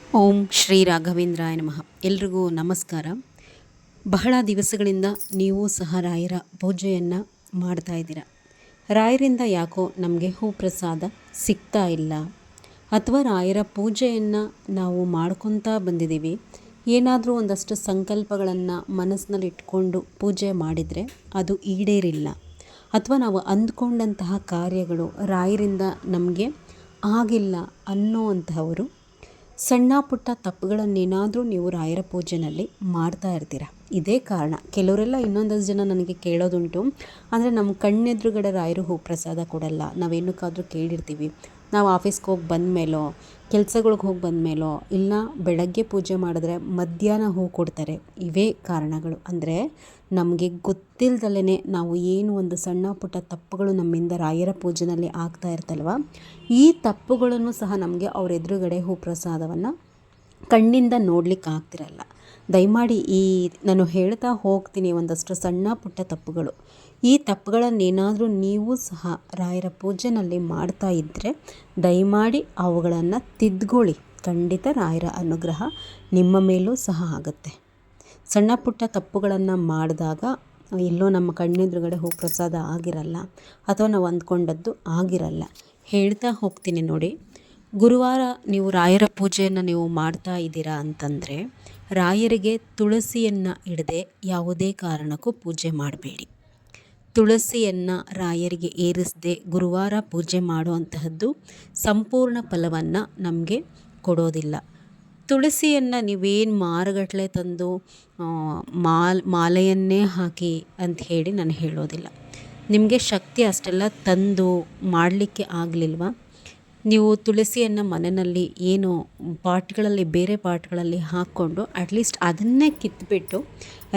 ಓಂ ಶ್ರೀ ರಾಘವೇಂದ್ರಾಯ ನಮಃ. ಎಲ್ರಿಗೂ ನಮಸ್ಕಾರ. ಬಹಳ ದಿವಸಗಳಿಂದ ನೀವು ಸಹ ರಾಯರ ಪೂಜೆಯನ್ನು ಮಾಡ್ತಾ ಇದ್ದೀರ. ರಾಯರಿಂದ ಯಾಕೋ ನಮಗೆ ಹೂಪ್ರಸಾದ ಸಿಗ್ತಾ ಇಲ್ಲ, ಅಥವಾ ರಾಯರ ಪೂಜೆಯನ್ನು ನಾವು ಮಾಡ್ಕೊತಾ ಬಂದಿದ್ದೀವಿ. ಏನಾದರೂ ಒಂದಷ್ಟು ಸಂಕಲ್ಪಗಳನ್ನು ಮನಸ್ಸಿನಲ್ಲಿ ಇಟ್ಕೊಂಡು ಪೂಜೆ ಮಾಡಿದರೆ ಅದು ಈಡೇರಿಲ್ಲ, ಅಥವಾ ನಾವು ಅಂದ್ಕೊಂಡಂತಹ ಕಾರ್ಯಗಳು ರಾಯರಿಂದ ನಮಗೆ ಆಗಿಲ್ಲ ಅನ್ನೋವಂತಹವರು ಸಣ್ಣ ಪುಟ್ಟ ತಪ್ಪುಗಳನ್ನೇನಾದರೂ ನೀವು ರಾಯರ ಪೂಜೆಯಲ್ಲಿ ಮಾಡ್ತಾ ಇರ್ತೀರ. ಇದೇ ಕಾರಣ. ಕೆಲವರೆಲ್ಲ ಇನ್ನೊಂದಷ್ಟು ಜನ ನನಗೆ ಕೇಳೋದುಂಟು, ಅಂದರೆ ನಮ್ಮ ಕಣ್ಣೆದುರುಗಡೆ ರಾಯರು ಹೂಪ್ರಸಾದ ಕೊಡಲ್ಲ. ನಾವೇನಕ್ಕಾದರೂ ಕೇಳಿರ್ತೀವಿ, ನಾವು ಆಫೀಸ್ಗೆ ಹೋಗಿ ಬಂದಮೇಲೋ, ಕೆಲಸಗಳಿಗೆ ಹೋಗಿ ಬಂದಮೇಲೋ, ಇಲ್ಲ ಬೆಳಗ್ಗೆ ಪೂಜೆ ಮಾಡಿದ್ರೆ ಮಧ್ಯಾಹ್ನ ಹೂ ಕೊಡ್ತಾರೆ. ಇವೇ ಕಾರಣಗಳು. ಅಂದರೆ ನಮಗೆ ಗೊತ್ತಿಲ್ಲದಲೇ ನಾವು ಏನು ಒಂದು ಸಣ್ಣ ಪುಟ್ಟ ತಪ್ಪುಗಳು ನಮ್ಮಿಂದ ರಾಯರ ಪೂಜೆಯಲ್ಲಿ ಆಗ್ತಾ ಇರ್ತಲ್ವ, ಈ ತಪ್ಪುಗಳನ್ನು ಸಹ ನಮಗೆ ಅವ್ರ ಎದುರುಗಡೆ ಹೂಪ್ರಸಾದವನ್ನು ಕಣ್ಣಿಂದ ನೋಡ್ಲಿಕ್ಕೆ ಆಗ್ತಿರಲ್ಲ. ದಯಮಾಡಿ ನಾನು ಹೇಳ್ತಾ ಹೋಗ್ತೀನಿ ಒಂದಷ್ಟು ಸಣ್ಣ ಪುಟ್ಟ ತಪ್ಪುಗಳು. ಈ ತಪ್ಪುಗಳನ್ನೇನಾದರೂ ನೀವು ಸಹ ರಾಯರ ಪೂಜೆಯಲ್ಲಿ ಮಾಡ್ತಾ ಇದ್ದರೆ ದಯಮಾಡಿ ಅವುಗಳನ್ನು ತಿದ್ದುಕೊಳ್ಳಿ. ಖಂಡಿತ ರಾಯರ ಅನುಗ್ರಹ ನಿಮ್ಮ ಮೇಲೂ ಸಹ ಆಗುತ್ತೆ. ಸಣ್ಣ ಪುಟ್ಟ ತಪ್ಪುಗಳನ್ನು ಮಾಡಿದಾಗ ಎಲ್ಲೋ ನಮ್ಮ ಕಣ್ಣೆದುರುಗಡೆ ಹೂಪ್ರಸಾದ ಆಗಿರಲ್ಲ, ಅಥವಾ ನಾವು ಅಂದ್ಕೊಂಡದ್ದು ಆಗಿರಲ್ಲ. ಹೇಳ್ತಾ ಹೋಗ್ತೀನಿ ನೋಡಿ. ಗುರುವಾರ ನೀವು ರಾಯರ ಪೂಜೆಯನ್ನು ನೀವು ಮಾಡ್ತಾ ಇದ್ದೀರಾ ಅಂತಂದರೆ, ರಾಯರಿಗೆ ತುಳಸಿಯನ್ನು ಇಡದೆ ಯಾವುದೇ ಕಾರಣಕ್ಕೂ ಪೂಜೆ ಮಾಡಬೇಡಿ. ತುಳಸಿಯನ್ನು ರಾಯರಿಗೆ ಏರಿಸದೆ ಗುರುವಾರ ಪೂಜೆ ಮಾಡುವಂತಹದ್ದು ಸಂಪೂರ್ಣ ಫಲವನ್ನು ನಮಗೆ ಕೊಡೋದಿಲ್ಲ. ತುಳಸಿಯನ್ನು ನೀವೇನು ಮಾರುಗಟ್ಟಲೆ ತಂದು ಮಾಲೆಯನ್ನೇ ಹಾಕಿ ಅಂತ ಹೇಳಿ ನಾನು ಹೇಳೋದಿಲ್ಲ. ನಿಮಗೆ ಶಕ್ತಿ ಅಷ್ಟೆಲ್ಲ ತಂದು ಮಾಡಲಿಕ್ಕೆ ಆಗಲಿಲ್ವ, ನೀವು ತುಳಸಿಯನ್ನು ಮನೆಯಲ್ಲಿ ಏನು ಪಾಟ್ಗಳಲ್ಲಿ, ಬೇರೆ ಪಾಟ್ಗಳಲ್ಲಿ ಹಾಕ್ಕೊಂಡು ಅಟ್ಲೀಸ್ಟ್ ಅದನ್ನೇ ಕಿತ್ಬಿಟ್ಟು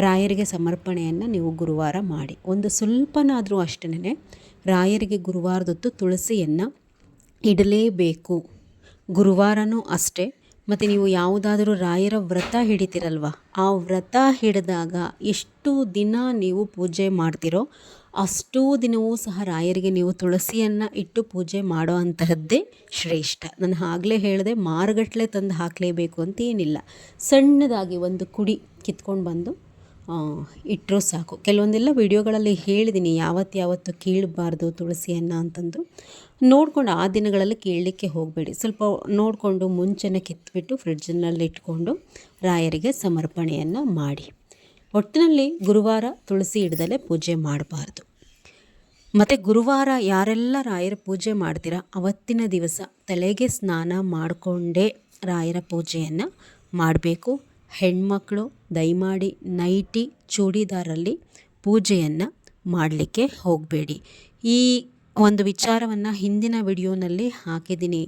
ರಾಯರಿಗೆ ಸಮರ್ಪಣೆಯನ್ನು ನೀವು ಗುರುವಾರ ಮಾಡಿ. ಒಂದು ಸ್ವಲ್ಪನಾದರೂ ಅಷ್ಟೇ ರಾಯರಿಗೆ ಗುರುವಾರದೊತ್ತು ತುಳಸಿಯನ್ನು ಇಡಲೇಬೇಕು. ಗುರುವಾರನೂ ಅಷ್ಟೇ. ಮತ್ತು ನೀವು ಯಾವುದಾದರೂ ರಾಯರ ವ್ರತ ಹಿಡಿತೀರಲ್ವ, ಆ ವ್ರತ ಹಿಡಿದಾಗ ಎಷ್ಟು ದಿನ ನೀವು ಪೂಜೆ ಮಾಡ್ತೀರೋ ಅಷ್ಟೂ ದಿನವೂ ಸಹ ರಾಯರಿಗೆ ನೀವು ತುಳಸಿಯನ್ನು ಇಟ್ಟು ಪೂಜೆ ಮಾಡೋ ಅಂತಹದ್ದೇ ಶ್ರೇಷ್ಠ. ನಾನು ಆಗಲೇ ಹೇಳಿದೆ, ಮಾರುಗಟ್ಟಲೆ ತಂದು ಹಾಕಲೇಬೇಕು ಅಂತ ಏನಿಲ್ಲ. ಸಣ್ಣದಾಗಿ ಒಂದು ಕುಡಿ ಕಿತ್ಕೊಂಡು ಬಂದು ಇಟ್ಟರೂ ಸಾಕು. ಕೆಲವೊಂದೆಲ್ಲ ವಿಡಿಯೋಗಳಲ್ಲಿ ಹೇಳಿದ್ದೀನಿ, ಯಾವತ್ತು ಕೀಳಬಾರ್ದು ತುಳಸಿಯನ್ನು ಅಂತಂದು. ನೋಡಿಕೊಂಡು ಆ ದಿನಗಳಲ್ಲಿ ಕೀಳಲಿಕ್ಕೆ ಹೋಗಬೇಡಿ. ಸ್ವಲ್ಪ ನೋಡಿಕೊಂಡು ಮುಂಚೆನೇ ಕಿತ್ಬಿಟ್ಟು ಫ್ರಿಡ್ಜ್ನಲ್ಲಿ ಇಟ್ಕೊಂಡು ರಾಯರಿಗೆ ಸಮರ್ಪಣೆಯನ್ನು ಮಾಡಿ. ಒಟ್ಟಿನಲ್ಲಿ ಗುರುವಾರ ತುಳಸಿ ಇಡದಲೇ ಪೂಜೆ ಮಾಡಬಾರ್ದು. ಮತ್ತು ಗುರುವಾರ ಯಾರೆಲ್ಲ ರಾಯರ ಪೂಜೆ ಮಾಡ್ತೀರಾ ಅವತ್ತಿನ ದಿವಸ ತಲೆಗೆ ಸ್ನಾನ ಮಾಡಿಕೊಂಡೇ ರಾಯರ ಪೂಜೆಯನ್ನು ಮಾಡಬೇಕು. ಹೆಣ್ಮಕ್ಳು ದಯಮಾಡಿ ನೈಟಿ ಚೂಡಿದಾರಲ್ಲಿ ಪೂಜೆಯನ್ನು ಮಾಡಲಿಕ್ಕೆ ಹೋಗಬೇಡಿ. ಈ ಒಂದು ವಿಚಾರವನ್ನು ಹಿಂದಿನ ವಿಡಿಯೋನಲ್ಲಿ ಹಾಕಿದ್ದೀನಿ.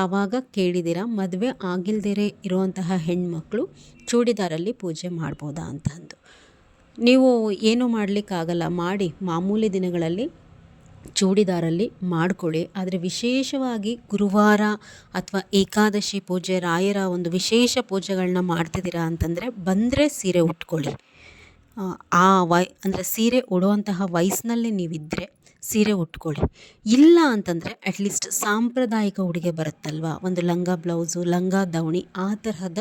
ಆವಾಗ ಕೇಳಿದ್ದೀರ, ಮದುವೆ ಆಗಿಲ್ದೇ ಇರುವಂತಹ ಹೆಣ್ಮಕ್ಳು ಚೂಡಿದಾರಲ್ಲಿ ಪೂಜೆ ಮಾಡ್ಬೋದಾ ಅಂತಂದು. ನೀವು ಏನೂ ಮಾಡಲಿಕ್ಕಾಗಲ್ಲ, ಮಾಡಿ. ಮಾಮೂಲಿ ದಿನಗಳಲ್ಲಿ ಚೂಡಿದಾರಲ್ಲಿ ಮಾಡ್ಕೊಳ್ಳಿ. ಆದರೆ ವಿಶೇಷವಾಗಿ ಗುರುವಾರ ಅಥವಾ ಏಕಾದಶಿ ಪೂಜೆ, ರಾಯರ ಒಂದು ವಿಶೇಷ ಪೂಜೆಗಳನ್ನ ಮಾಡ್ತಿದ್ದೀರಾ ಅಂತಂದರೆ ಬಂದರೆ ಸೀರೆ ಉಟ್ಕೊಳ್ಳಿ. ಅಂದರೆ ಸೀರೆ ಉಡುವಂತಹ ವಯಸ್ಸಿನಲ್ಲಿ ನೀವಿದ್ದರೆ ಸೀರೆ ಉಟ್ಕೊಳ್ಳಿ. ಇಲ್ಲ ಅಂತಂದರೆ ಅಟ್ಲೀಸ್ಟ್ ಸಾಂಪ್ರದಾಯಿಕ ಉಡುಗೆ ಬರುತ್ತಲ್ವ, ಒಂದು ಲಂಗ ಬ್ಲೌಸು, ಲಂಗ ದಾವಣಿ, ಆ ತರಹದ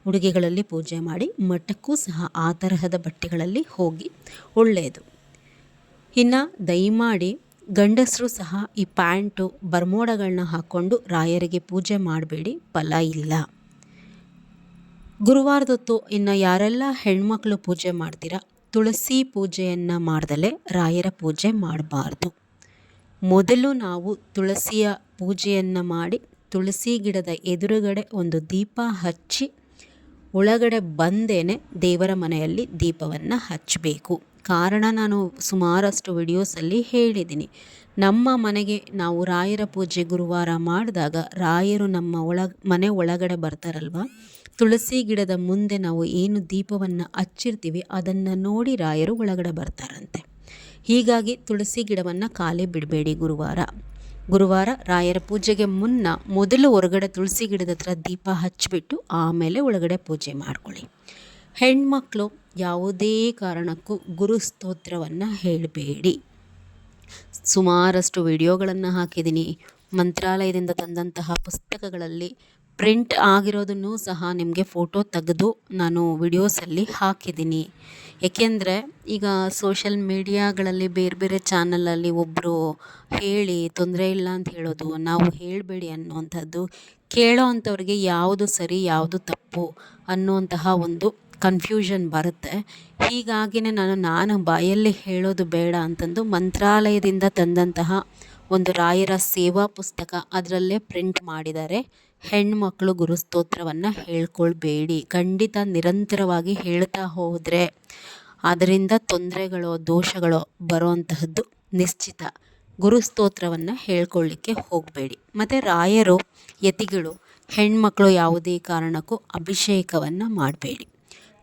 ಉಡುಗೆಗಳಲ್ಲಿ ಪೂಜೆ ಮಾಡಿ. ಮಠಕ್ಕೂ ಸಹ ಆ ತರಹದ ಬಟ್ಟೆಗಳಲ್ಲಿ ಹೋಗಿ ಒಳ್ಳೆಯದು. ಇನ್ನು ದಯಮಾಡಿ ಗಂಡಸರು ಸಹ ಈ ಪ್ಯಾಂಟು, ಬರ್ಮೋಡಗಳನ್ನ ಹಾಕ್ಕೊಂಡು ರಾಯರಿಗೆ ಪೂಜೆ ಮಾಡಬೇಡಿ, ಫಲ ಇಲ್ಲ. ಗುರುವಾರದೊತ್ತು ಇನ್ನು ಯಾರೆಲ್ಲ ಹೆಣ್ಮಕ್ಳು ಪೂಜೆ ಮಾಡ್ತೀರಾ, ತುಳಸಿ ಪೂಜೆಯನ್ನು ಮಾಡ್ದಲೇ ರಾಯರ ಪೂಜೆ ಮಾಡಬಾರ್ದು. ಮೊದಲು ನಾವು ತುಳಸಿಯ ಪೂಜೆಯನ್ನು ಮಾಡಿ, ತುಳಸಿ ಗಿಡದ ಎದುರುಗಡೆ ಒಂದು ದೀಪ ಹಚ್ಚಿ, ಒಳಗಡೆ ಬಂದೇನೆ ದೇವರ ಮನೆಯಲ್ಲಿ ದೀಪವನ್ನು ಹಚ್ಚಬೇಕು. ಕಾರಣ ನಾನು ಸುಮಾರಷ್ಟು ವಿಡಿಯೋಸಲ್ಲಿ ಹೇಳಿದ್ದೀನಿ. ನಮ್ಮ ಮನೆಗೆ ನಾವು ರಾಯರ ಪೂಜೆ ಗುರುವಾರ ಮಾಡಿದಾಗ ರಾಯರು ನಮ್ಮ ಮನೆ ಒಳಗಡೆ ಬರ್ತಾರಲ್ವ, ತುಳಸಿ ಗಿಡದ ಮುಂದೆ ನಾವು ಏನು ದೀಪವನ್ನು ಹಚ್ಚಿರ್ತೀವಿ ಅದನ್ನು ನೋಡಿ ರಾಯರು ಒಳಗಡೆ ಬರ್ತಾರಂತೆ. ಹೀಗಾಗಿ ತುಳಸಿ ಗಿಡವನ್ನು ಖಾಲಿ ಬಿಡಬೇಡಿ. ಗುರುವಾರ ರಾಯರ ಪೂಜೆಗೆ ಮೊದಲು ಹೊರಗಡೆ ತುಳಸಿ ಗಿಡದ ಹತ್ರ ದೀಪ ಹಚ್ಚಿಬಿಟ್ಟು ಆಮೇಲೆ ಒಳಗಡೆ ಪೂಜೆ ಮಾಡ್ಕೊಳ್ಳಿ. ಹೆಣ್ಮಕ್ಳು ಯಾವುದೇ ಕಾರಣಕ್ಕೂ ಗುರು ಸ್ತೋತ್ರವನ್ನು ಹೇಳಬೇಡಿ. ಸುಮಾರಷ್ಟು ವಿಡಿಯೋಗಳನ್ನು ಹಾಕಿದ್ದೀನಿ. ಮಂತ್ರಾಲಯದಿಂದ ತಂದಂತಹ ಪುಸ್ತಕಗಳಲ್ಲಿ ಪ್ರಿಂಟ್ ಆಗಿರೋದನ್ನು ಸಹ ನಿಮಗೆ ಫೋಟೋ ತೆಗೆದು ನಾನು ವಿಡಿಯೋಸಲ್ಲಿ ಹಾಕಿದ್ದೀನಿ. ಏಕೆಂದರೆ ಈಗ ಸೋಷಲ್ ಮೀಡಿಯಾಗಳಲ್ಲಿ ಬೇರೆ ಬೇರೆ ಚಾನಲಲ್ಲಿ ಒಬ್ಬರು ಹೇಳಿ ತೊಂದರೆ ಇಲ್ಲ ಅಂತ ಹೇಳೋದು, ನಾವು ಹೇಳಬೇಡಿ ಅನ್ನುವಂಥದ್ದು, ಕೇಳೋ ಅಂಥವ್ರಿಗೆ ಯಾವುದು ಸರಿ ಯಾವುದು ತಪ್ಪು ಅನ್ನುವಂತಹ ಒಂದು ಕನ್ಫ್ಯೂಷನ್ ಬರುತ್ತೆ. ಹೀಗಾಗಿಯೇ ನಾನು ಬಾಯಲ್ಲಿ ಹೇಳೋದು ಬೇಡ ಅಂತಂದು ಮಂತ್ರಾಲಯದಿಂದ ತಂದಂತಹ ಒಂದು ರಾಯರ ಸೇವಾ ಪುಸ್ತಕ, ಅದರಲ್ಲೇ ಪ್ರಿಂಟ್ ಮಾಡಿದ್ದಾರೆ. ಹೆಣ್ಮಕ್ಳು ಗುರುಸ್ತೋತ್ರವನ್ನು ಹೇಳ್ಕೊಳ್ಬೇಡಿ, ಖಂಡಿತ ನಿರಂತರವಾಗಿ ಹೇಳ್ತಾ ಹೋದರೆ ಅದರಿಂದ ತೊಂದರೆಗಳೋ ದೋಷಗಳೋ ಬರೋವಂತಹದ್ದು ನಿಶ್ಚಿತ. ಗುರುಸ್ತೋತ್ರವನ್ನು ಹೇಳ್ಕೊಳ್ಳಿಕ್ಕೆ ಹೋಗಬೇಡಿ. ಮತ್ತು ರಾಯರು ಯತಿಗಳು ಹೆಣ್ಮಕ್ಳು ಯಾವುದೇ ಕಾರಣಕ್ಕೂ ಅಭಿಷೇಕವನ್ನು ಮಾಡಬೇಡಿ.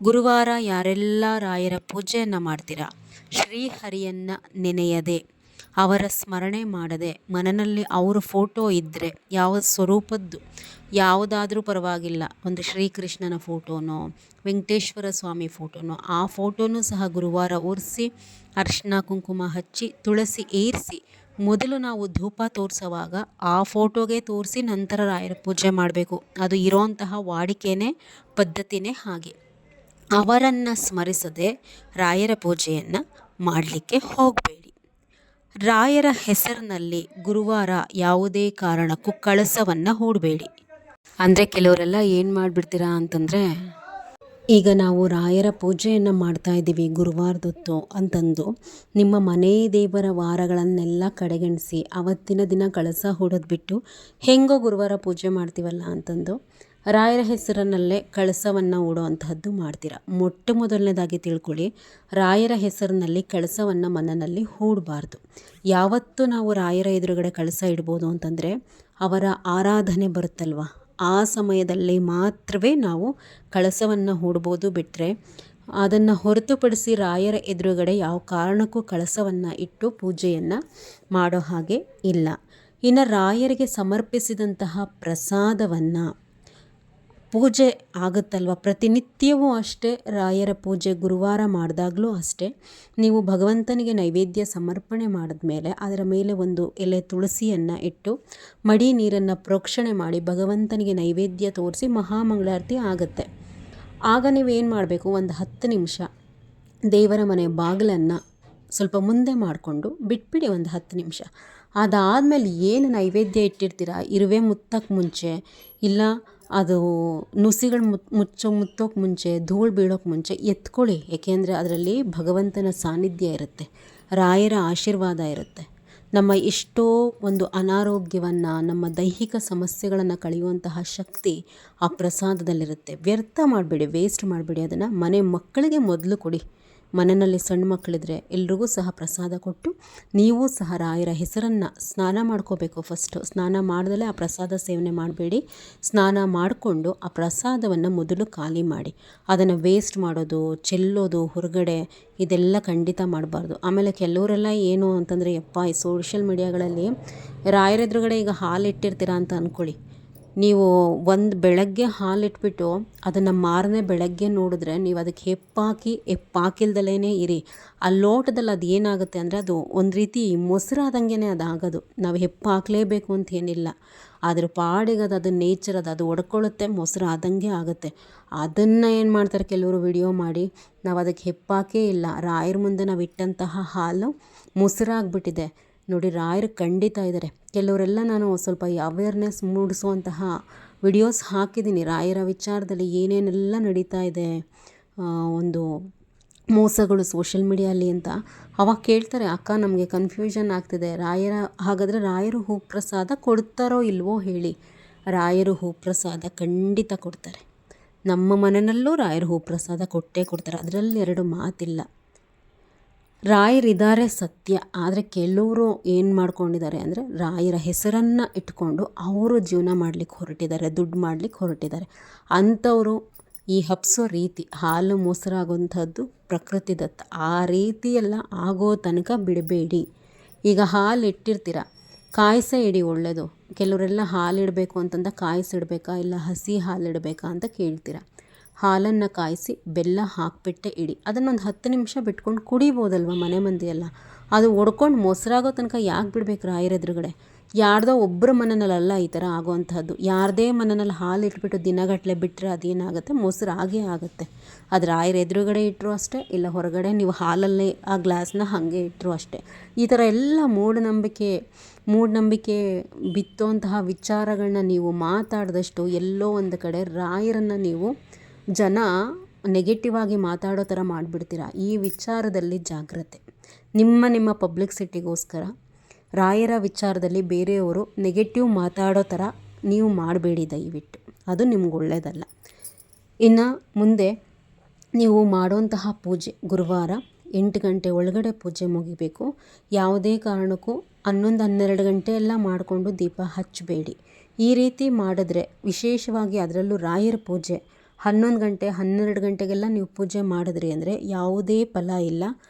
ಗುರುವಾರ ಯಾರೆಲ್ಲ ರಾಯರ ಪೂಜೆಯನ್ನು ಮಾಡ್ತೀರಾ, ಶ್ರೀಹರಿಯನ್ನು ನೆನೆಯದೆ ಅವರ ಸ್ಮರಣೆ ಮಾಡದೆ ಮನೆಯಲ್ಲಿ ಅವರ ಫೋಟೋ ಇದ್ದರೆ, ಯಾವ ಸ್ವರೂಪದ್ದು ಯಾವುದಾದ್ರೂ ಪರವಾಗಿಲ್ಲ, ಒಂದು ಶ್ರೀಕೃಷ್ಣನ ಫೋಟೋನೋ ವೆಂಕಟೇಶ್ವರ ಸ್ವಾಮಿ ಫೋಟೋನೋ, ಆ ಫೋಟೋನೂ ಸಹ ಗುರುವಾರ ಒರೆಸಿ ಅರಿಶಿನ ಕುಂಕುಮ ಹಚ್ಚಿ ತುಳಸಿ ಏರಿಸಿ ಮೊದಲು ನಾವು ಧೂಪ ತೋರಿಸುವಾಗ ಆ ಫೋಟೋಗೆ ತೋರಿಸಿ ನಂತರ ರಾಯರ ಪೂಜೆ ಮಾಡಬೇಕು. ಅದು ಇರೋಂತಹ ವಾಡಿಕೆನೇ ಪದ್ಧತಿನೇ ಹಾಗೆ. ಅವರನ್ನು ಸ್ಮರಿಸದೆ ರಾಯರ ಪೂಜೆಯನ್ನು ಮಾಡಲಿಕ್ಕೆ ಹೋಗಬೇಡಿ. ರಾಯರ ಹೆಸರಿನಲ್ಲಿ ಗುರುವಾರ ಯಾವುದೇ ಕಾರಣಕ್ಕೂ ಕಳಸವನ್ನು ಹೂಡಬೇಡಿ. ಅಂದರೆ ಕೆಲವರೆಲ್ಲ ಏನು ಮಾಡಿಬಿಡ್ತೀರಾ ಅಂತಂದರೆ, ಈಗ ನಾವು ರಾಯರ ಪೂಜೆಯನ್ನು ಮಾಡ್ತಾ ಇದ್ದೀವಿ ಗುರುವಾರದೊತ್ತು ಅಂತಂದು ನಿಮ್ಮ ಮನೆ ದೇವರ ವಾರಗಳನ್ನೆಲ್ಲ ಕಡೆಗಣಿಸಿ ಅವತ್ತಿನ ದಿನ ಕಳಸ ಹೂಡೋದು ಬಿಟ್ಟು ಹೆಂಗೋ ಗುರುವಾರ ಪೂಜೆ ಮಾಡ್ತೀವಲ್ಲ ಅಂತಂದು ರಾಯರ ಹೆಸರಿನಲ್ಲೇ ಕಳಸವನ್ನು ಹೂಡುವಂತಹದ್ದು ಮಾಡ್ತೀರಾ. ಮೊಟ್ಟ ಮೊದಲನೇದಾಗಿ ತಿಳ್ಕೊಳ್ಳಿ, ರಾಯರ ಹೆಸರಿನಲ್ಲಿ ಕಳಸವನ್ನು ಮನೆಯಲ್ಲಿ ಹೂಡಬಾರ್ದು. ಯಾವತ್ತು ನಾವು ರಾಯರ ಎದುರುಗಡೆ ಕಳಸ ಇಡ್ಬೋದು ಅಂತಂದರೆ ಅವರ ಆರಾಧನೆ ಬರುತ್ತಲ್ವ, ಆ ಸಮಯದಲ್ಲಿ ಮಾತ್ರವೇ ನಾವು ಕಳಸವನ್ನು ಹೂಡ್ಬೋದು. ಬಿಟ್ಟರೆ ಅದನ್ನು ಹೊರತುಪಡಿಸಿ ರಾಯರ ಎದುರುಗಡೆ ಯಾವ ಕಾರಣಕ್ಕೂ ಕಳಸವನ್ನು ಇಟ್ಟು ಪೂಜೆಯನ್ನು ಮಾಡೋ ಹಾಗೆ ಇಲ್ಲ. ಇನ್ನು ರಾಯರಿಗೆ ಸಮರ್ಪಿಸಿದಂತಹ ಪ್ರಸಾದವನ್ನು ಪೂಜೆ ಆಗುತ್ತಲ್ವ, ಪ್ರತಿನಿತ್ಯವೂ ಅಷ್ಟೇ ರಾಯರ ಪೂಜೆ ಗುರುವಾರ ಮಾಡಿದಾಗಲೂ ಅಷ್ಟೇ ನೀವು ಭಗವಂತನಿಗೆ ನೈವೇದ್ಯ ಸಮರ್ಪಣೆ ಮಾಡಿದ್ಮೇಲೆ ಅದರ ಮೇಲೆ ಒಂದು ಎಲೆ ತುಳಸಿಯನ್ನು ಇಟ್ಟು ಮಡಿ ನೀರನ್ನು ಪ್ರೋಕ್ಷಣೆ ಮಾಡಿ ಭಗವಂತನಿಗೆ ನೈವೇದ್ಯ ತೋರಿಸಿ ಮಹಾಮಂಗಳಾರತಿ ಆಗುತ್ತೆ. ಆಗ ನೀವೇನು ಮಾಡಬೇಕು, ಒಂದು 10 ನಿಮಿಷ ದೇವರ ಮನೆ ಬಾಗಿಲನ್ನು ಸ್ವಲ್ಪ ಮುಂದೆ ಮಾಡಿಕೊಂಡು ಬಿಟ್ಬಿಡಿ ಒಂದು 10 ನಿಮಿಷ. ಅದಾದಮೇಲೆ ಏನು ನೈವೇದ್ಯ ಇಟ್ಟಿರ್ತೀರ, ಇರುವೆ ಮುತ್ತಕ್ಕೆ ಮುಂಚೆ ಇಲ್ಲ ಅದು ನುಸಿಗಳು ಮುತ್ತೋಕ್ಕೆ ಮುಂಚೆ, ಧೂಳು ಬೀಳೋಕ್ಕೆ ಮುಂಚೆ ಎತ್ಕೊಳ್ಳಿ. ಏಕೆಂದರೆ ಅದರಲ್ಲಿ ಭಗವಂತನ ಸಾನ್ನಿಧ್ಯ ಇರುತ್ತೆ, ರಾಯರ ಆಶೀರ್ವಾದ ಇರುತ್ತೆ. ನಮ್ಮ ಎಷ್ಟೋ ಒಂದು ಅನಾರೋಗ್ಯವನ್ನು, ನಮ್ಮ ದೈಹಿಕ ಸಮಸ್ಯೆಗಳನ್ನು ಕಳೆಯುವಂತಹ ಶಕ್ತಿ ಆ ಪ್ರಸಾದದಲ್ಲಿರುತ್ತೆ. ವ್ಯರ್ಥ ಮಾಡಬೇಡಿ, ವೇಸ್ಟ್ ಮಾಡಬೇಡಿ. ಅದನ್ನು ಮನೆ ಮಕ್ಕಳಿಗೆ ಮೊದಲು ಕೊಡಿ. ಮನೆಯಲ್ಲಿ ಸಣ್ಣ ಮಕ್ಕಳಿದ್ರೆ ಎಲ್ರಿಗೂ ಸಹ ಪ್ರಸಾದ ಕೊಟ್ಟು ನೀವು ಸಹ ರಾಯರ ಹೆಸರನ್ನು ಸ್ನಾನ ಮಾಡ್ಕೋಬೇಕು. ಫಸ್ಟು ಸ್ನಾನ ಮಾಡ್ದಲೇ ಆ ಪ್ರಸಾದ ಸೇವನೆ ಮಾಡಬೇಡಿ. ಸ್ನಾನ ಮಾಡಿಕೊಂಡು ಆ ಪ್ರಸಾದವನ್ನು ಮೊದಲು ಖಾಲಿ ಮಾಡಿ. ಅದನ್ನು ವೇಸ್ಟ್ ಮಾಡೋದು, ಚೆಲ್ಲೋದು ಹೊರಗಡೆ, ಇದೆಲ್ಲ ಖಂಡಿತ ಮಾಡಬಾರ್ದು. ಆಮೇಲೆ ಕೆಲವರೆಲ್ಲ ಏನು ಅಂತಂದರೆ, ಈ ಸೋಷಿಯಲ್ ಮೀಡಿಯಾಗಳಲ್ಲಿ ರಾಯರ ಎದುರುಗಡೆ ಈಗ ಹಾಲು ಇಟ್ಟಿರ್ತೀರಾ ಅಂತ ಅಂದ್ಕೊಳ್ಳಿ. ನೀವು ಒಂದು ಬೆಳಗ್ಗೆ ಹಾಲಿಟ್ಬಿಟ್ಟು ಅದನ್ನು ಮಾರನೇ ಬೆಳಗ್ಗೆ ನೋಡಿದ್ರೆ ನೀವು ಅದಕ್ಕೆ ಹೆಪ್ಪಾಕಿಲ್ದಲೇ ಇರಿ. ಆ ಲೋಟದಲ್ಲಿ ಅದು ಏನಾಗುತ್ತೆ ಅಂದರೆ ಅದು ಒಂದು ರೀತಿ ಮೊಸರಾದಂಗೆ ಅದಾಗೋದು. ನಾವು ಹಾಕಲೇಬೇಕು ಅಂತ ಏನಿಲ್ಲ, ಅದ್ರ ಪಾಡಿಗೆ ಅದು ನೇಚರ್ ಅದು ಒಡ್ಕೊಳ್ಳುತ್ತೆ, ಮೊಸರು ಆದಂಗೆ ಆಗುತ್ತೆ. ಅದನ್ನು ಏನು ಮಾಡ್ತಾರೆ ಕೆಲವರು ವಿಡಿಯೋ ಮಾಡಿ, ನಾವು ಅದಕ್ಕೆ ಹೆಪ್ಪಾಕೇ ಇಲ್ಲ, ರಾಯರ ಮುಂದೆ ನಾವು ಇಟ್ಟಂತಹ ಹಾಲು ಮೊಸರಾಗ್ಬಿಟ್ಟಿದೆ ನೋಡಿ. ರಾಯರು ಖಂಡಿತ ಇದ್ದಾರೆ. ಕೆಲವರೆಲ್ಲ ನಾನು ಸ್ವಲ್ಪ ಅವೇರ್ನೆಸ್ ಮೂಡಿಸುವಂತಹ ವಿಡಿಯೋಸ್ ಹಾಕಿದ್ದೀನಿ ರಾಯರ ವಿಚಾರದಲ್ಲಿ ಏನೇನೆಲ್ಲ ನಡೀತಾ ಇದೆ, ಒಂದು ಮೋಸಗಳು ಸೋಷಿಯಲ್ ಮೀಡಿಯಲ್ಲಿ ಅಂತ. ಅವಾಗ ಕೇಳ್ತಾರೆ, ಅಕ್ಕ ನಮಗೆ ಕನ್ಫ್ಯೂಷನ್ ಆಗ್ತಿದೆ, ಹಾಗಾದರೆ ರಾಯರು ಹೂ ಪ್ರಸಾದ ಕೊಡ್ತಾರೋ ಇಲ್ವೋ ಹೇಳಿ. ರಾಯರು ಹೂ ಪ್ರಸಾದ ಖಂಡಿತ ಕೊಡ್ತಾರೆ. ನಮ್ಮ ಮನೆಯಲ್ಲೂ ರಾಯರು ಹೂ ಪ್ರಸಾದ ಕೊಟ್ಟೇ ಕೊಡ್ತಾರೆ, ಅದರಲ್ಲಿ 2 ಮಾತಿಲ್ಲ. ರಾಯರಿದ್ದಾರೆ ಸತ್ಯ, ಆದರೆ ಕೆಲವರು ಏನು ಮಾಡ್ಕೊಂಡಿದ್ದಾರೆ ಅಂದರೆ ರಾಯರ ಹೆಸರನ್ನು ಇಟ್ಕೊಂಡು ಅವರು ಜೀವನ ಮಾಡಲಿಕ್ಕೆ ಹೊರಟಿದ್ದಾರೆ, ದುಡ್ಡು ಮಾಡಲಿಕ್ಕೆ ಹೊರಟಿದ್ದಾರೆ. ಅಂಥವರು ಈ ಹಬ್ಸೋ ರೀತಿ ಹಾಲು ಮೊಸರಾಗುವಂಥದ್ದು ಪ್ರಕೃತಿ ದತ್ತ. ಆ ರೀತಿಯೆಲ್ಲ ಆಗೋ ತನಕ ಬಿಡಬೇಡಿ. ಈಗ ಹಾಲು ಇಟ್ಟಿರ್ತೀರ, ಕಾಯಿಸೇ ಇಡಿ ಒಳ್ಳೆಯದು. ಕೆಲವರೆಲ್ಲ ಹಾಲಿಡಬೇಕು ಅಂತಂದ ಕಾಯಿಸಿಡ್ಬೇಕಾ ಇಲ್ಲ ಹಸಿ ಹಾಲಿಡಬೇಕಾ ಅಂತ ಕೇಳ್ತೀರ. ಹಾಲನ್ನು ಕಾಯಿಸಿ ಬೆಲ್ಲ ಹಾಕಿಬಿಟ್ಟೆ ಇಡಿ. ಅದನ್ನೊಂದು 10 ನಿಮಿಷ ಬಿಟ್ಕೊಂಡು ಕುಡಿಬೋದಲ್ವ ಮನೆ ಮಂದಿ ಎಲ್ಲ. ಅದು ಒಡ್ಕೊಂಡು ಮೊಸರಾಗೋ ತನಕ ಯಾಕೆ ಬಿಡಬೇಕು ರಾಯರ ಎದುರುಗಡೆ? ಯಾರ್ದೋ ಒಬ್ಬರ ಮನೆಯಲ್ಲ ಈ ಥರ ಆಗೋವಂತಹದ್ದು. ಯಾರದೇ ಮನೆಯಲ್ಲಿ ಹಾಲು ಇಟ್ಬಿಟ್ಟು ದಿನಗಟ್ಟಲೆ ಬಿಟ್ಟರೆ ಅದೇನಾಗುತ್ತೆ, ಮೊಸರು ಆಗೇ ಆಗುತ್ತೆ. ಅದು ರಾಯರ ಎದುರುಗಡೆ ಇಟ್ಟರು ಅಷ್ಟೇ, ಇಲ್ಲ ಹೊರಗಡೆ ನೀವು ಹಾಲಲ್ಲಿ ಆ ಗ್ಲಾಸ್ನ ಹಾಗೆ ಇಟ್ಟರು ಅಷ್ಟೇ. ಈ ಥರ ಎಲ್ಲ ಮೂಢನಂಬಿಕೆ ಬಿತ್ತುವಂತಹ ವಿಚಾರಗಳನ್ನ ನೀವು ಮಾತಾಡಿದಷ್ಟು ಎಲ್ಲೋ ಒಂದು ಕಡೆ ರಾಯರನ್ನು ನೀವು ಜನ ನೆಗೆಟಿವ್ ಆಗಿ ಮಾತಾಡೋ ಥರ ಮಾಡಿಬಿಡ್ತೀರ. ಈ ವಿಚಾರದಲ್ಲಿ ಜಾಗ್ರತೆ. ನಿಮ್ಮ ಪಬ್ಲಿಕ್ಸಿಟಿಗೋಸ್ಕರ ರಾಯರ ವಿಚಾರದಲ್ಲಿ ಬೇರೆಯವರು ನೆಗೆಟಿವ್ ಮಾತಾಡೋ ಥರ ನೀವು ಮಾಡಬೇಡಿ ದಯವಿಟ್ಟು. ಅದು ನಿಮ್ಗೆ ಒಳ್ಳೆಯದಲ್ಲ. ಇನ್ನು ಮುಂದೆ ನೀವು ಮಾಡುವಂತಹ ಪೂಜೆ ಗುರುವಾರ 8 ಗಂಟೆ ಒಳಗಡೆ ಪೂಜೆ ಮುಗಿಬೇಕು. ಯಾವುದೇ ಕಾರಣಕ್ಕೂ 11-12 ಗಂಟೆ ಎಲ್ಲ ಮಾಡಿಕೊಂಡು ದೀಪ ಹಚ್ಚಬೇಡಿ. ಈ ರೀತಿ ಮಾಡಿದ್ರೆ, ವಿಶೇಷವಾಗಿ ಅದರಲ್ಲೂ ರಾಯರ ಪೂಜೆ 11 ಗಂಟೆ 12 ಗಂಟೆಗೆಲ್ಲ ನೀವು ಪೂಜೆ ಮಾಡಿದ್ರಿ ಅಂದರೆ ಯಾವುದೇ ಫಲ ಇಲ್ಲ,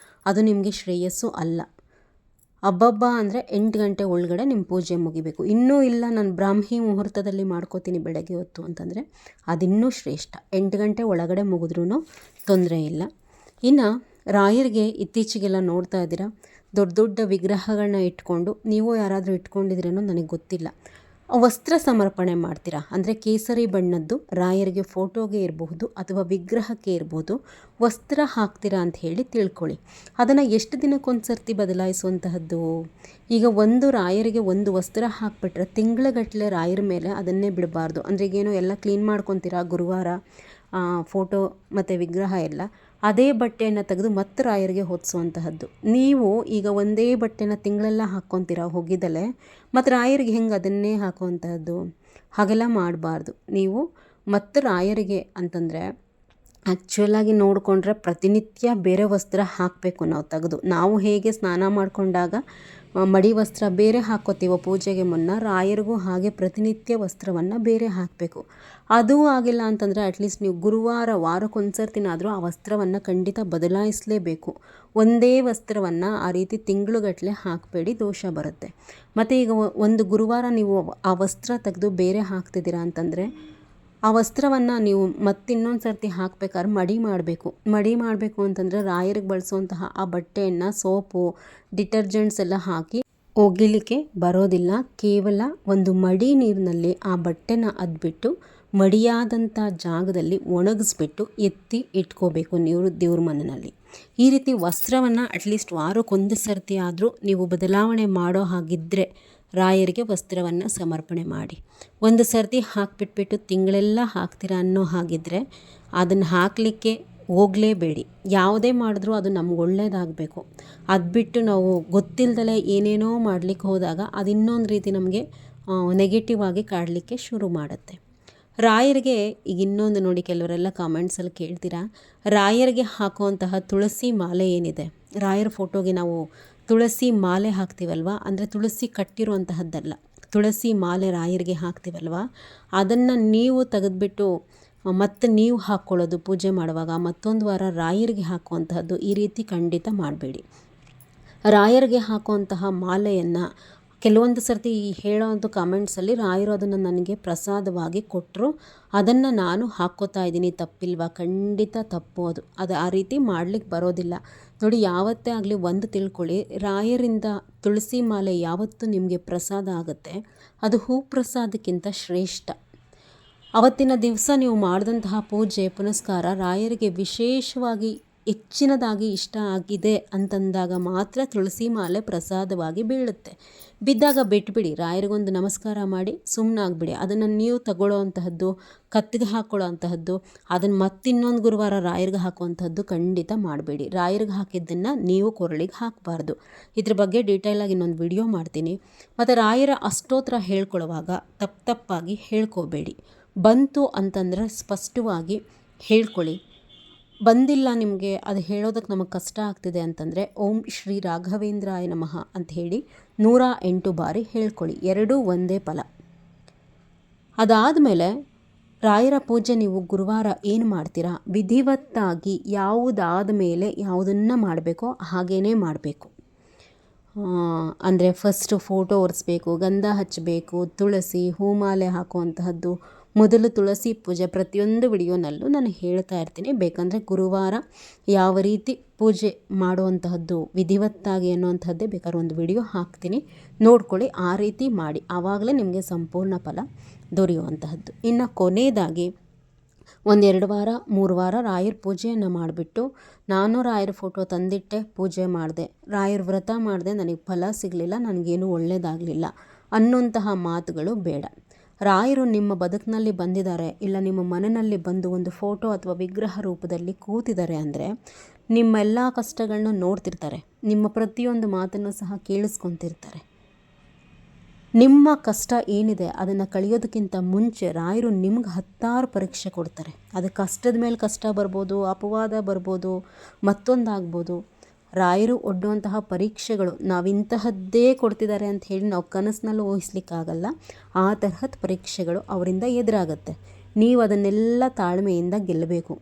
ಅದು ನಿಮಗೆ ಶ್ರೇಯಸ್ಸು ಅಲ್ಲ. ಹಬ್ಬ ಅಂದರೆ 8 ಗಂಟೆ ಒಳಗಡೆ ನಿಮ್ಮ ಪೂಜೆ ಮುಗಿಬೇಕು. ಇನ್ನೂ ಇಲ್ಲ ನಾನು ಬ್ರಾಹ್ಮಿ ಮುಹೂರ್ತದಲ್ಲಿ ಮಾಡ್ಕೋತೀನಿ ಬೆಳಗ್ಗೆ ಹೊತ್ತು ಅಂತಂದರೆ ಅದಿನ್ನೂ ಶ್ರೇಷ್ಠ. 8 ಗಂಟೆ ಒಳಗಡೆ ಮುಗಿದ್ರೂ ತೊಂದರೆ ಇಲ್ಲ. ಇನ್ನು ರಾಯರಿಗೆ ಇತ್ತೀಚೆಗೆಲ್ಲ ನೋಡ್ತಾ ಇದ್ದೀರಾ, ದೊಡ್ಡ ದೊಡ್ಡ ವಿಗ್ರಹಗಳನ್ನ ಇಟ್ಕೊಂಡು, ನೀವು ಯಾರಾದರೂ ಇಟ್ಕೊಂಡಿದ್ರೇನೋ ನನಗೆ ಗೊತ್ತಿಲ್ಲ, ವಸ್ತ್ರ ಸಮರ್ಪಣೆ ಮಾಡ್ತೀರಾ. ಅಂದರೆ ಕೇಸರಿ ಬಣ್ಣದ್ದು ರಾಯರಿಗೆ ಫೋಟೋಗೆ ಇರಬಹುದು ಅಥವಾ ವಿಗ್ರಹಕ್ಕೆ ಇರ್ಬೋದು ವಸ್ತ್ರ ಹಾಕ್ತೀರಾ ಅಂತ ಹೇಳಿ ತಿಳ್ಕೊಳ್ಳಿ. ಅದನ್ನು ಎಷ್ಟು ದಿನಕ್ಕೊಂದು ಸರ್ತಿ ಬದಲಾಯಿಸುವಂತಹದ್ದು. ಈಗ ಒಂದು ರಾಯರಿಗೆ ಒಂದು ವಸ್ತ್ರ ಹಾಕ್ಬಿಟ್ರೆ ತಿಂಗಳಗಟ್ಟಲೆ ರಾಯರ ಮೇಲೆ ಅದನ್ನೇ ಬಿಡಬಾರ್ದು. ಅಂದರೆ ಈಗೇನೋ ಎಲ್ಲ ಕ್ಲೀನ್ ಮಾಡ್ಕೊತೀರಾ ಗುರುವಾರ, ಫೋಟೋ ಮತ್ತು ವಿಗ್ರಹ ಎಲ್ಲ ಅದೇ ಬಟ್ಟೆಯನ್ನು ತೆಗೆದು ಮತ್ತೆ ರಾಯರಿಗೆ ಹೊದಿಸುವಂತಹದ್ದು. ನೀವು ಈಗ ಒಂದೇ ಬಟ್ಟೆನ ತಿಂಗಳೆಲ್ಲ ಹಾಕ್ಕೊತೀರಾ ಹೋಗಿದ್ದಲ್ಲೇ, ಮತ್ತು ರಾಯರಿಗೆ ಹೆಂಗೆ ಅದನ್ನೇ ಹಾಕುವಂತಹದ್ದು? ಹಾಗೆಲ್ಲ ಮಾಡಬಾರ್ದು. ನೀವು ಮತ್ತು ರಾಯರಿಗೆ ಅಂತಂದರೆ ಆ್ಯಕ್ಚುಲಾಗಿ ನೋಡಿಕೊಂಡ್ರೆ ಪ್ರತಿನಿತ್ಯ ಬೇರೆ ವಸ್ತ್ರ ಹಾಕಬೇಕು ನಾವು ತೆಗೆದು. ನಾವು ಹೇಗೆ ಸ್ನಾನ ಮಾಡಿಕೊಂಡಾಗ ಮಡಿ ವಸ್ತ್ರ ಬೇರೆ ಹಾಕ್ಕೋತೀವೋ ಪೂಜೆಗೆ ಮುನ್ನ, ರಾಯರಿಗೂ ಹಾಗೆ ಪ್ರತಿನಿತ್ಯ ವಸ್ತ್ರವನ್ನು ಬೇರೆ ಹಾಕಬೇಕು. ಅದೂ ಆಗಿಲ್ಲ ಅಂತಂದರೆ ಅಟ್ಲೀಸ್ಟ್ ನೀವು ಗುರುವಾರ ವಾರಕ್ಕೊಂದ್ಸರ್ತಿನಾದರೂ ಆ ವಸ್ತ್ರವನ್ನು ಖಂಡಿತ ಬದಲಾಯಿಸಲೇಬೇಕು. ಒಂದೇ ವಸ್ತ್ರವನ್ನು ಆ ರೀತಿ ತಿಂಗಳುಗಟ್ಟಲೆ ಹಾಕಬೇಡಿ, ದೋಷ ಬರುತ್ತೆ. ಮತ್ತು ಈಗ ಒಂದು ಗುರುವಾರ ನೀವು ಆ ವಸ್ತ್ರ ತೆಗೆದು ಬೇರೆ ಹಾಕ್ತಿದ್ದೀರಾ ಅಂತಂದರೆ ಆ ವಸ್ತ್ರವನ್ನು ನೀವು ಮತ್ತಿನ್ನೊಂದು ಸರ್ತಿ ಹಾಕಬೇಕಾದ್ರೆ ಮಡಿ ಮಾಡಬೇಕು ಅಂತಂದರೆ ರಾಯರಿಗೆ ಬಳಸುವಂತಹ ಆ ಬಟ್ಟೆಯನ್ನು ಸೋಪು ಡಿಟರ್ಜೆಂಟ್ಸ್ ಎಲ್ಲ ಹಾಕಿ ಒಗಿಲಿಕ್ಕೆ ಬರೋದಿಲ್ಲ. ಕೇವಲ ಒಂದು ಮಡಿ ನೀರಿನಲ್ಲಿ ಆ ಬಟ್ಟೆನ ಅದ್ಬಿಟ್ಟು ಮಡಿಯಾದಂಥ ಜಾಗದಲ್ಲಿ ಒಣಗಿಸ್ಬಿಟ್ಟು ಎತ್ತಿ ಇಟ್ಕೋಬೇಕು ನೀವು ದೇವ್ರ ಮನೆಯಲ್ಲಿ. ಈ ರೀತಿ ವಸ್ತ್ರವನ್ನು ಅಟ್ಲೀಸ್ಟ್ ವಾರಕ್ಕೊಂದು ಸರ್ತಿ ಆದರೂ ನೀವು ಬದಲಾವಣೆ ಮಾಡೋ ಹಾಗಿದ್ದರೆ ರಾಯರಿಗೆ ವಸ್ತ್ರವನ್ನು ಸಮರ್ಪಣೆ ಮಾಡಿ. ಒಂದು ಸರ್ತಿ ಹಾಕಿಬಿಟ್ಬಿಟ್ಟು ತಿಂಗಳೆಲ್ಲ ಹಾಕ್ತೀರಾ ಅನ್ನೋ ಹಾಗಿದ್ದರೆ ಅದನ್ನು ಹಾಕಲಿಕ್ಕೆ ಹೋಗಲೇಬೇಡಿ. ಯಾವುದೇ ಮಾಡಿದ್ರೂ ಅದು ನಮ್ಗೆ ಒಳ್ಳೆಯದಾಗಬೇಕು. ಅದು ಬಿಟ್ಟು ನಾವು ಗೊತ್ತಿಲ್ಲದಲೇ ಏನೇನೋ ಮಾಡಲಿಕ್ಕೆ ಹೋದಾಗ ಅದು ಇನ್ನೊಂದು ರೀತಿ ನಮಗೆ ನೆಗೆಟಿವ್ ಆಗಿ ಕಾಡಲಿಕ್ಕೆ ಶುರು ಮಾಡುತ್ತೆ. ರಾಯರಿಗೆ ಈಗ ಇನ್ನೊಂದು ನೋಡಿ, ಕೆಲವರೆಲ್ಲ ಕಾಮೆಂಟ್ಸಲ್ಲಿ ಕೇಳ್ತೀರಾ, ರಾಯರಿಗೆ ಹಾಕುವಂತಹ ತುಳಸಿ ಮಾಲೆ ಏನಿದೆ, ರಾಯರ ಫೋಟೋಗೆ ನಾವು ತುಳಸಿ ಮಾಲೆ ಹಾಕ್ತೀವಲ್ವ, ಅಂದರೆ ತುಳಸಿ ಕಟ್ಟಿರುವಂತಹದ್ದಲ್ಲ, ತುಳಸಿ ಮಾಲೆ ರಾಯರಿಗೆ ಹಾಕ್ತೀವಲ್ವ, ಅದನ್ನು ನೀವು ತೆಗೆದುಬಿಟ್ಟು ಮತ್ತು ನೀವು ಹಾಕ್ಕೊಳ್ಳೋದು ಪೂಜೆ ಮಾಡುವಾಗ ಮತ್ತೊಂದು ವಾರ ರಾಯರಿಗೆ ಹಾಕುವಂತಹದ್ದು, ಈ ರೀತಿ ಖಂಡಿತ ಮಾಡಬೇಡಿ. ರಾಯರಿಗೆ ಹಾಕುವಂತಹ ಮಾಲೆಯನ್ನು ಕೆಲವೊಂದು ಸರ್ತಿ ಹೇಳೋವಂಥ ಕಾಮೆಂಟ್ಸಲ್ಲಿ ರಾಯರು ಅದನ್ನು ನನಗೆ ಪ್ರಸಾದವಾಗಿ ಕೊಟ್ಟರು, ಅದನ್ನು ನಾನು ಹಾಕ್ಕೋತಾ ಇದ್ದೀನಿ, ತಪ್ಪಿಲ್ವಾ? ಖಂಡಿತ ತಪ್ಪು. ಅದು ಆ ರೀತಿ ಮಾಡಲಿಕ್ಕೆ ಬರೋದಿಲ್ಲ. ನೋಡಿ, ಯಾವತ್ತೇ ಆಗಲಿ ಒಂದು ತಿಳ್ಕೊಳ್ಳಿ, ರಾಯರಿಂದ ತುಳಸಿ ಮಾಲೆ ಯಾವತ್ತೂ ನಿಮಗೆ ಪ್ರಸಾದ ಆಗುತ್ತೆ, ಅದು ಹೂ ಪ್ರಸಾದಕ್ಕಿಂತ ಶ್ರೇಷ್ಠ. ಅವತ್ತಿನ ದಿವಸ ನೀವು ಮಾಡಿದಂತಹ ಪೂಜೆ ಪುನಸ್ಕಾರ ರಾಯರಿಗೆ ವಿಶೇಷವಾಗಿ ಹೆಚ್ಚಿನದಾಗಿ ಇಷ್ಟ ಆಗಿದೆ ಅಂತಂದಾಗ ಮಾತ್ರ ತುಳಸಿ ಮಾಲೆ ಪ್ರಸಾದವಾಗಿ ಬೀಳುತ್ತೆ. ಬಿದ್ದಾಗ ಬಿಟ್ಬಿಡಿ, ರಾಯರಿಗೊಂದು ನಮಸ್ಕಾರ ಮಾಡಿ ಸುಮ್ಮನಾಗ್ಬಿಡಿ. ಅದನ್ನು ನೀವು ತಗೊಳ್ಳೋ ಅಂತಹದ್ದು, ಕತ್ತಿಗೆ ಹಾಕ್ಕೊಳ್ಳೋ ಅಂತಹದ್ದು, ಅದನ್ನು ಮತ್ತಿನ್ನೊಂದು ಗುರುವಾರ ರಾಯರಿಗೆ ಹಾಕುವಂಥದ್ದು ಖಂಡಿತ ಮಾಡಬೇಡಿ. ರಾಯರಿಗೆ ಹಾಕಿದ್ದನ್ನು ನೀವು ಕೊರಳಿಗೆ ಹಾಕಬಾರ್ದು. ಇದ್ರ ಬಗ್ಗೆ ಡೀಟೇಲಾಗಿ ಇನ್ನೊಂದು ವಿಡಿಯೋ ಮಾಡ್ತೀನಿ. ಮತ್ತು ರಾಯರ ಅಷ್ಟೋತ್ರ ಹೇಳ್ಕೊಳ್ಳುವಾಗ ತಪ್ಪಾಗಿ ಹೇಳ್ಕೋಬೇಡಿ. ಬಂತು ಅಂತಂದರೆ ಸ್ಪಷ್ಟವಾಗಿ ಹೇಳ್ಕೊಳ್ಳಿ. ಬಂದಿಲ್ಲ ನಿಮಗೆ, ಅದು ಹೇಳೋದಕ್ಕೆ ನಮಗೆ ಕಷ್ಟ ಆಗ್ತಿದೆ ಅಂತಂದರೆ ಓಂ ಶ್ರೀ ರಾಘವೇಂದ್ರಾಯ ನಮಃ ಅಂತ ಹೇಳಿ 108 ಬಾರಿ ಹೇಳ್ಕೊಳ್ಳಿ. ಎರಡೂ ಒಂದೇ ಫಲ. ಅದಾದಮೇಲೆ ರಾಯರ ಪೂಜೆ ನೀವು ಗುರುವಾರ ಏನು ಮಾಡ್ತೀರಾ, ವಿಧಿವತ್ತಾಗಿ ಯಾವುದಾದ ಮೇಲೆ ಯಾವುದನ್ನು ಮಾಡಬೇಕೋ ಹಾಗೇ ಮಾಡಬೇಕು. ಅಂದರೆ ಫಸ್ಟು ಫೋಟೋ ಒರೆಸ್ಬೇಕು, ಗಂಧ ಹಚ್ಚಬೇಕು, ತುಳಸಿ ಹೂಮಾಲೆ ಹಾಕುವಂತಹದ್ದು, ಮೊದಲು ತುಳಸಿ ಪೂಜೆ ಪ್ರತಿಯೊಂದು ವಿಡಿಯೋನಲ್ಲೂ ನಾನು ಹೇಳ್ತಾ ಇರ್ತೀನಿ. ಬೇಕಂದರೆ ಗುರುವಾರ ಯಾವ ರೀತಿ ಪೂಜೆ ಮಾಡುವಂತಹದ್ದು ವಿಧಿವತ್ತಾಗಿ ಅನ್ನುವಂಥದ್ದೇ ಬೇಕಾದ್ರೆ ಒಂದು ವಿಡಿಯೋ ಹಾಕ್ತೀನಿ, ನೋಡ್ಕೊಳ್ಳಿ. ಆ ರೀತಿ ಮಾಡಿ, ಆವಾಗಲೇ ನಿಮಗೆ ಸಂಪೂರ್ಣ ಫಲ ದೊರೆಯುವಂತಹದ್ದು. ಇನ್ನು ಕೊನೆಯದಾಗಿ 1-2 ವಾರ 3 ವಾರ ರಾಯರ ಪೂಜೆಯನ್ನು ಮಾಡಿಬಿಟ್ಟು ನಾನು ರಾಯರ ಫೋಟೋ ತಂದಿಟ್ಟೆ, ಪೂಜೆ ಮಾಡಿದೆ, ರಾಯರ ವ್ರತ ಮಾಡಿದೆ, ನನಗೆ ಫಲ ಸಿಗಲಿಲ್ಲ, ನನಗೇನು ಒಳ್ಳೆಯದಾಗಲಿಲ್ಲ ಅನ್ನುವಂತಹ ಮಾತುಗಳು ಬೇಡ. ರಾಯರು ನಿಮ್ಮ ಬದುಕಿನಲ್ಲಿ ಬಂದಿದ್ದಾರೆ, ಇಲ್ಲ ನಿಮ್ಮ ಮನೆಯಲ್ಲಿ ಬಂದು ಒಂದು ಫೋಟೋ ಅಥವಾ ವಿಗ್ರಹ ರೂಪದಲ್ಲಿ ಕೂತಿದ್ದಾರೆ ಅಂದರೆ ನಿಮ್ಮೆಲ್ಲ ಕಷ್ಟಗಳನ್ನ ನೋಡ್ತಿರ್ತಾರೆ, ನಿಮ್ಮ ಪ್ರತಿಯೊಂದು ಮಾತನ್ನು ಸಹ ಕೇಳಿಸ್ಕೊತಿರ್ತಾರೆ. ನಿಮ್ಮ ಕಷ್ಟ ಏನಿದೆ ಅದನ್ನು ಕಳೆಯೋದಕ್ಕಿಂತ ಮುಂಚೆ ರಾಯರು ನಿಮ್ಗೆ 10 ಪರೀಕ್ಷೆ ಕೊಡ್ತಾರೆ. ಅದು ಕಷ್ಟದ ಮೇಲೆ ಕಷ್ಟ ಬರ್ಬೋದು, ಅಪವಾದ ಬರ್ಬೋದು, ಮತ್ತೊಂದಾಗ್ಬೋದು. ರಾಯರು ಒಡ್ಡುವಂತಹ ಪರೀಕ್ಷೆಗಳು ನಾವಿಂತಹದ್ದೇ ಕೊಡ್ತಿದ್ದಾರೆ ಅಂತ ಹೇಳಿ ನಾವು ಕನಸಿನಲ್ಲೂ ಊಹಿಸ್ಲಿಕ್ಕಾಗಲ್ಲ. ಆ ತರಹದ ಪರೀಕ್ಷೆಗಳು ಅವರಿಂದ ಎದುರಾಗುತ್ತೆ. ನೀವು ಅದನ್ನೆಲ್ಲ ತಾಳ್ಮೆಯಿಂದ ಗೆಲ್ಲಬೇಕು.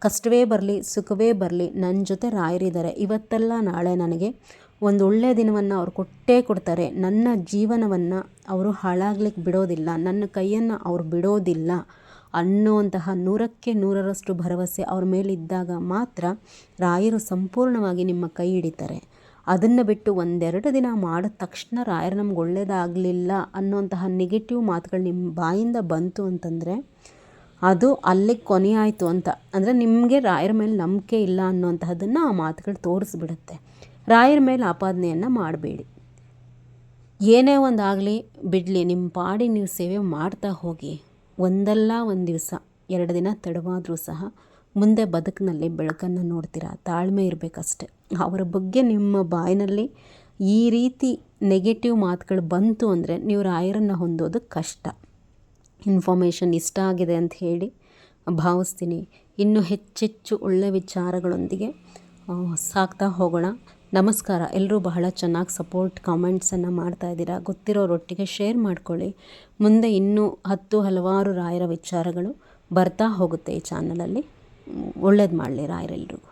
ಕಷ್ಟವೇ ಬರಲಿ ಸುಖವೇ ಬರಲಿ, ನನ್ನ ಜೊತೆ ರಾಯರಿದ್ದಾರೆ, ಇವತ್ತೆಲ್ಲ ನಾಳೆ ನನಗೆ ಒಂದು ಒಳ್ಳೆಯ ದಿನವನ್ನು ಅವ್ರು ಕೊಟ್ಟೇ ಕೊಡ್ತಾರೆ, ನನ್ನ ಜೀವನವನ್ನು ಅವರು ಹಾಳಾಗ್ಲಿಕ್ಕೆ ಬಿಡೋದಿಲ್ಲ, ನನ್ನ ಕೈಯನ್ನು ಅವ್ರು ಬಿಡೋದಿಲ್ಲ ಅನ್ನುವಂತಹ 100ಕ್ಕೆ 100ರಷ್ಟು ಭರವಸೆ ಅವ್ರ ಮೇಲಿದ್ದಾಗ ಮಾತ್ರ ರಾಯರು ಸಂಪೂರ್ಣವಾಗಿ ನಿಮ್ಮ ಕೈ ಹಿಡಿತಾರೆ. ಅದನ್ನು ಬಿಟ್ಟು 1-2 ದಿನ ಮಾಡಿದ ತಕ್ಷಣ ರಾಯರು ನಮ್ಗೆ ಒಳ್ಳೆಯದಾಗಲಿಲ್ಲ ಅನ್ನುವಂತಹ ನೆಗೆಟಿವ್ ಮಾತುಗಳು ನಿಮ್ಮ ಬಾಯಿಂದ ಬಂತು ಅಂತಂದರೆ ಅದು ಅಲ್ಲಿಗೆ ಕೊನೆಯಾಯಿತು ಅಂತ. ಅಂದರೆ ನಿಮಗೆ ರಾಯರ ಮೇಲೆ ನಂಬಿಕೆ ಇಲ್ಲ ಅನ್ನುವಂತಹದ್ದನ್ನು ಆ ಮಾತುಗಳು ತೋರಿಸ್ಬಿಡುತ್ತೆ. ರಾಯರ ಮೇಲೆ ಆಪಾದನೆಯನ್ನು ಮಾಡಬೇಡಿ. ಏನೇ ಒಂದಾಗಲಿ ಬಿಡಲಿ, ನಿಮ್ಮ ಪಾಡಿ ನೀವು ಸೇವೆ ಮಾಡ್ತಾ ಹೋಗಿ. ಒಂದಲ್ಲ ಒಂದು ದಿವಸ 2 ದಿನ ತಡವಾದರೂ ಸಹ ಮುಂದೆ ಬದುಕಿನಲ್ಲಿ ಬೆಳಕನ್ನು ನೋಡ್ತೀರಾ. ತಾಳ್ಮೆ ಇರಬೇಕಷ್ಟೆ. ಅವರ ಬಗ್ಗೆ ನಿಮ್ಮ ಬಾಯಿನಲ್ಲಿ ಈ ರೀತಿ ನೆಗೆಟಿವ್ ಮಾತುಗಳು ಬಂತು ಅಂದರೆ ನೀವು ರಾಯರನ್ನು ಹೊಂದೋದು ಕಷ್ಟ. ಇನ್ಫಾರ್ಮೇಷನ್ ಇಷ್ಟ ಆಗಿದೆ ಅಂತ ಹೇಳಿ ಭಾವಿಸ್ತೀನಿ. ಇನ್ನೂ ಹೆಚ್ಚೆಚ್ಚು ಒಳ್ಳೆಯ ವಿಚಾರಗಳೊಂದಿಗೆ ಸಾಕ್ತಾ ಹೋಗೋಣ. ನಮಸ್ಕಾರ. ಎಲ್ಲರೂ ಬಹಳ ಚೆನ್ನಾಗಿ ಕಾಮೆಂಟ್ಸನ್ನು ಮಾಡ್ತಾಯಿದ್ದೀರಾ. ಗೊತ್ತಿರೋರೊಟ್ಟಿಗೆ ಶೇರ್ ಮಾಡ್ಕೊಳ್ಳಿ. ಮುಂದೆ ಇನ್ನೂ ಹಲವಾರು ರಾಯರ ವಿಚಾರಗಳು ಬರ್ತಾ ಹೋಗುತ್ತೆ ಈ ಚಾನಲಲ್ಲಿ. ಒಳ್ಳೇದು ಮಾಡಲಿ ರಾಯರೆಲ್ಲರಿಗೂ.